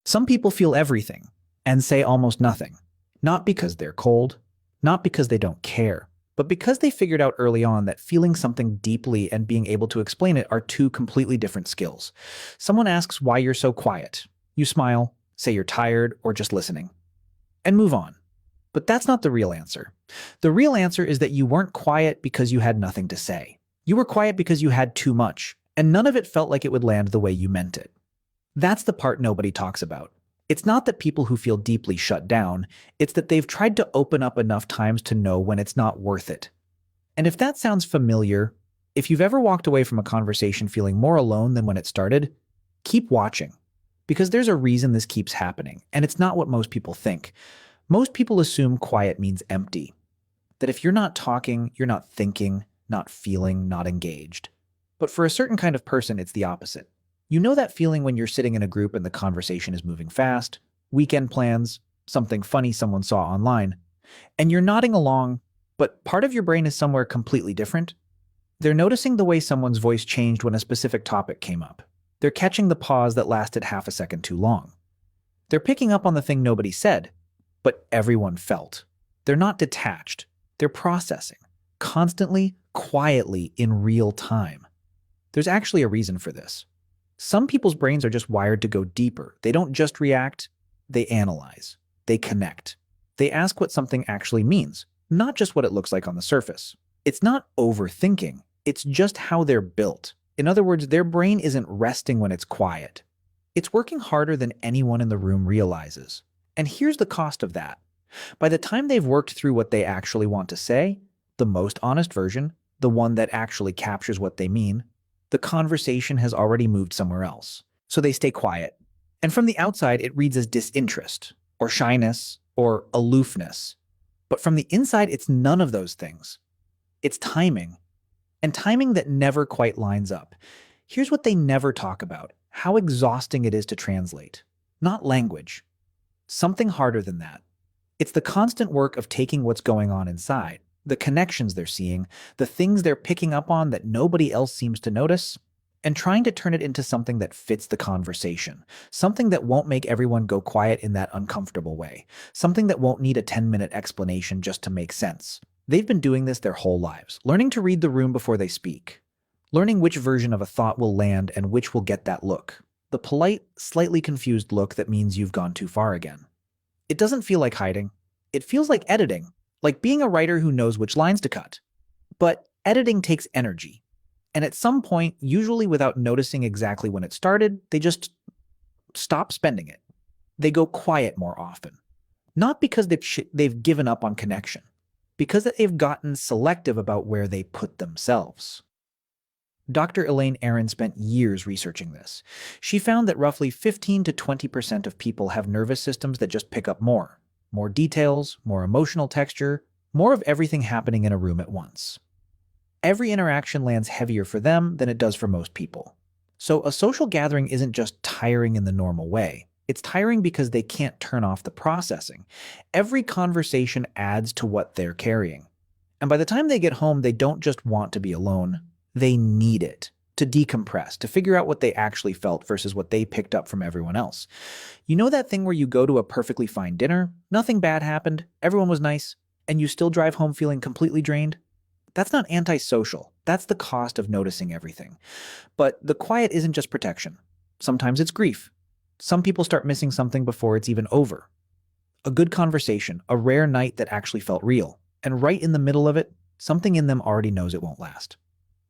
Some people feel everything and say almost nothing, not because they're cold, not because they don't care, but because they figured out early on that feeling something deeply and being able to explain it are two completely different skills. Someone asks why you're so quiet. You smile, say you're tired or just listening, and move on. But that's not the real answer. The real answer is that you weren't quiet because you had nothing to say. You were quiet because you had too much, and none of it felt like it would land the way you meant it. That's the part nobody talks about. It's not that people who feel deeply shut down, it's that they've tried to open up enough times to know when it's not worth it. And if that sounds familiar, if you've ever walked away from a conversation feeling more alone than when it started, keep watching. Because there's a reason this keeps happening, and it's not what most people think. Most people assume quiet means empty. That if you're not talking, you're not thinking, not feeling, not engaged. But for a certain kind of person, it's the opposite. You know that feeling when you're sitting in a group and the conversation is moving fast, weekend plans, something funny someone saw online, and you're nodding along, but part of your brain is somewhere completely different? They're noticing the way someone's voice changed when a specific topic came up. They're catching the pause that lasted half a second too long. They're picking up on the thing nobody said, but everyone felt. They're not detached. They're processing, constantly, quietly, in real time. There's actually a reason for this. Some people's brains are just wired to go deeper. They don't just react, they analyze, they connect. They ask what something actually means, not just what it looks like on the surface. It's not overthinking, it's just how they're built. In other words, their brain isn't resting when it's quiet. It's working harder than anyone in the room realizes. And here's the cost of that. By the time they've worked through what they actually want to say, the most honest version, the one that actually captures what they mean, the conversation has already moved somewhere else. So they stay quiet. And from the outside, it reads as disinterest, or shyness, or aloofness. But from the inside, it's none of those things. It's timing. And timing that never quite lines up. Here's what they never talk about: how exhausting it is to translate. Not language. Something harder than that. It's the constant work of taking what's going on inside, the connections they're seeing, the things they're picking up on that nobody else seems to notice, and trying to turn it into something that fits the conversation, something that won't make everyone go quiet in that uncomfortable way, something that won't need a 10-minute explanation just to make sense. They've been doing this their whole lives, learning to read the room before they speak, learning which version of a thought will land and which will get that look, the polite, slightly confused look that means you've gone too far again. It doesn't feel like hiding. It feels like editing. Like being a writer who knows which lines to cut. But editing takes energy. And at some point, usually without noticing exactly when it started, they just stop spending it. They go quiet more often. Not because they've given up on connection, because they've gotten selective about where they put themselves. Dr. Elaine Aron spent years researching this. She found that roughly 15 to 20% of people have nervous systems that just pick up more details, more emotional texture, more of everything happening in a room at once. Every interaction lands heavier for them than it does for most people. So a social gathering isn't just tiring in the normal way. It's tiring because they can't turn off the processing. Every conversation adds to what they're carrying. And by the time they get home, they don't just want to be alone. They need it to decompress, to figure out what they actually felt versus what they picked up from everyone else. You know that thing where you go to a perfectly fine dinner, nothing bad happened, everyone was nice, and you still drive home feeling completely drained? That's not antisocial. That's the cost of noticing everything. But the quiet isn't just protection. Sometimes it's grief. Some people start missing something before it's even over. A good conversation, a rare night that actually felt real. And right in the middle of it, something in them already knows it won't last.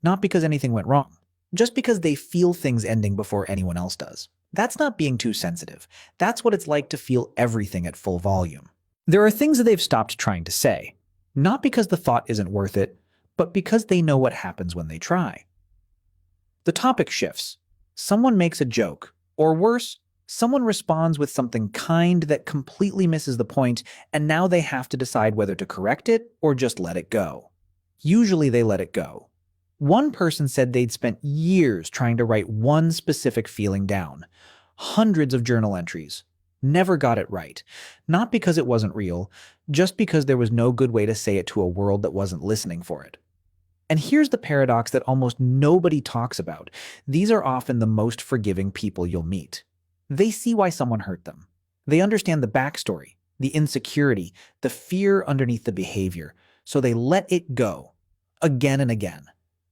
Not because anything went wrong, just because they feel things ending before anyone else does. That's not being too sensitive. That's what it's like to feel everything at full volume. There are things that they've stopped trying to say, not because the thought isn't worth it, but because they know what happens when they try. The topic shifts. Someone makes a joke, or worse, someone responds with something kind that completely misses the point, and now they have to decide whether to correct it or just let it go. Usually they let it go. One person said they'd spent years trying to write one specific feeling down. Hundreds of journal entries. Never got it right. Not because it wasn't real, just because there was no good way to say it to a world that wasn't listening for it. And here's the paradox that almost nobody talks about. These are often the most forgiving people you'll meet. They see why someone hurt them. They understand the backstory, the insecurity, the fear underneath the behavior, so they let it go again and again.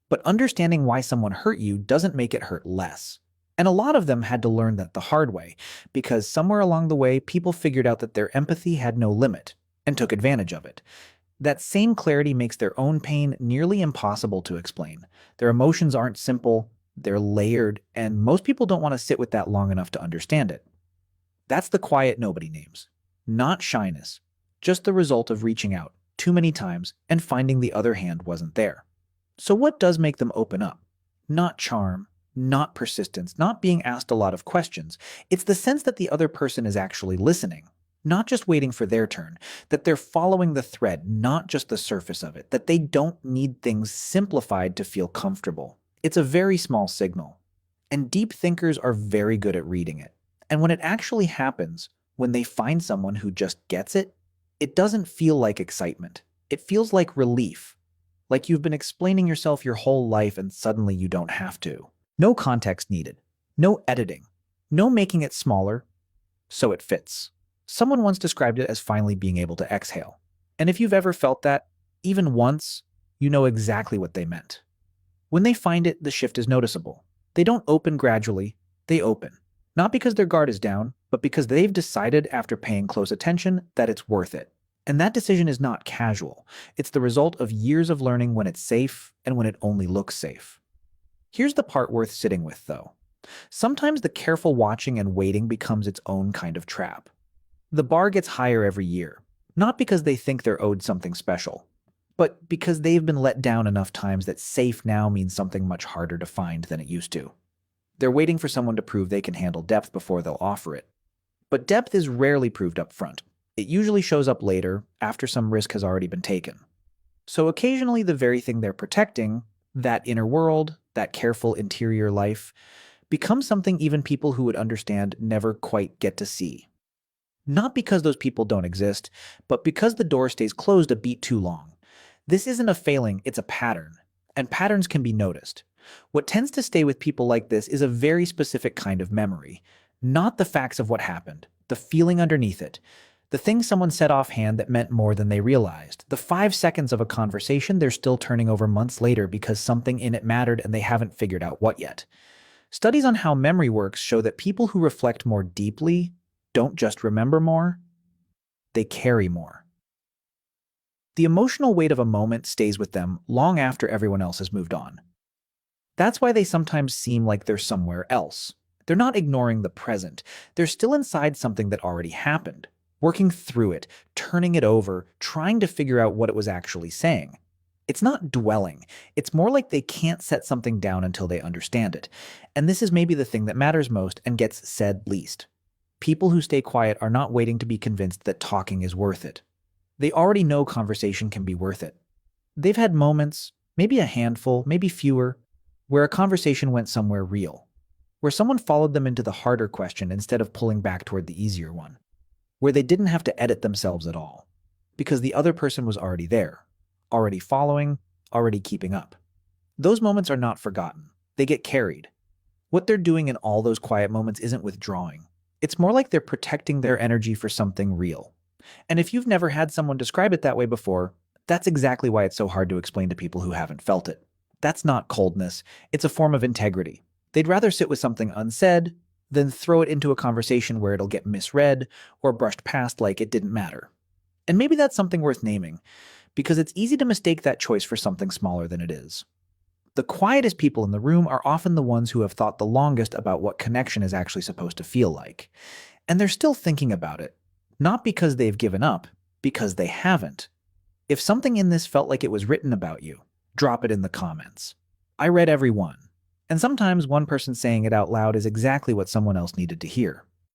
But understanding why someone hurt you doesn't make it hurt less. And a lot of them had to learn that the hard way, because somewhere along the way, people figured out that their empathy had no limit and took advantage of it. That same clarity makes their own pain nearly impossible to explain. Their emotions aren't simple, they're layered, and most people don't want to sit with that long enough to understand it. That's the quiet nobody names. Not shyness, just the result of reaching out too many times and finding the other hand wasn't there. So what does make them open up? Not charm, not persistence, not being asked a lot of questions. It's the sense that the other person is actually listening, not just waiting for their turn, that they're following the thread, not just the surface of it, that they don't need things simplified to feel comfortable. It's a very small signal, and deep thinkers are very good at reading it. And when it actually happens, when they find someone who just gets it, it doesn't feel like excitement. It feels like relief. Like you've been explaining yourself your whole life and suddenly you don't have to. No context needed. No editing. No making it smaller. So it fits. Someone once described it as finally being able to exhale. And if you've ever felt that, even once, you know exactly what they meant. When they find it, the shift is noticeable. They don't open gradually, they open. Not because their guard is down, but because they've decided after paying close attention that it's worth it. And that decision is not casual. It's the result of years of learning when it's safe and when it only looks safe. Here's the part worth sitting with, though. Sometimes the careful watching and waiting becomes its own kind of trap. The bar gets higher every year, not because they think they're owed something special, but because they've been let down enough times that safe now means something much harder to find than it used to. They're waiting for someone to prove they can handle depth before they'll offer it. But depth is rarely proved up front. It usually shows up later, after some risk has already been taken. So occasionally the very thing they're protecting, that inner world, that careful interior life, becomes something even people who would understand never quite get to see. Not because those people don't exist, but because the door stays closed a beat too long. This isn't a failing, it's a pattern. And patterns can be noticed. What tends to stay with people like this is a very specific kind of memory. Not the facts of what happened, the feeling underneath it, the thing someone said offhand that meant more than they realized, the 5 seconds of a conversation they're still turning over months later because something in it mattered and they haven't figured out what yet. Studies on how memory works show that people who reflect more deeply don't just remember more, they carry more. The emotional weight of a moment stays with them long after everyone else has moved on. That's why they sometimes seem like they're somewhere else. They're not ignoring the present. They're still inside something that already happened, working through it, turning it over, trying to figure out what it was actually saying. It's not dwelling. It's more like they can't set something down until they understand it. And this is maybe the thing that matters most and gets said least. People who stay quiet are not waiting to be convinced that talking is worth it. They already know conversation can be worth it. They've had moments, maybe a handful, maybe fewer, where a conversation went somewhere real, where someone followed them into the harder question instead of pulling back toward the easier one, where they didn't have to edit themselves at all, because the other person was already there, already following, already keeping up. Those moments are not forgotten. They get carried. What they're doing in all those quiet moments isn't withdrawing. It's more like they're protecting their energy for something real. And if you've never had someone describe it that way before, that's exactly why it's so hard to explain to people who haven't felt it. That's not coldness. It's a form of integrity. They'd rather sit with something unsaid than throw it into a conversation where it'll get misread or brushed past like it didn't matter. And maybe that's something worth naming, because it's easy to mistake that choice for something smaller than it is. The quietest people in the room are often the ones who have thought the longest about what connection is actually supposed to feel like. And they're still thinking about it, not because they've given up, because they haven't. If something in this felt like it was written about you, drop it in the comments. I read every one. And sometimes one person saying it out loud is exactly what someone else needed to hear.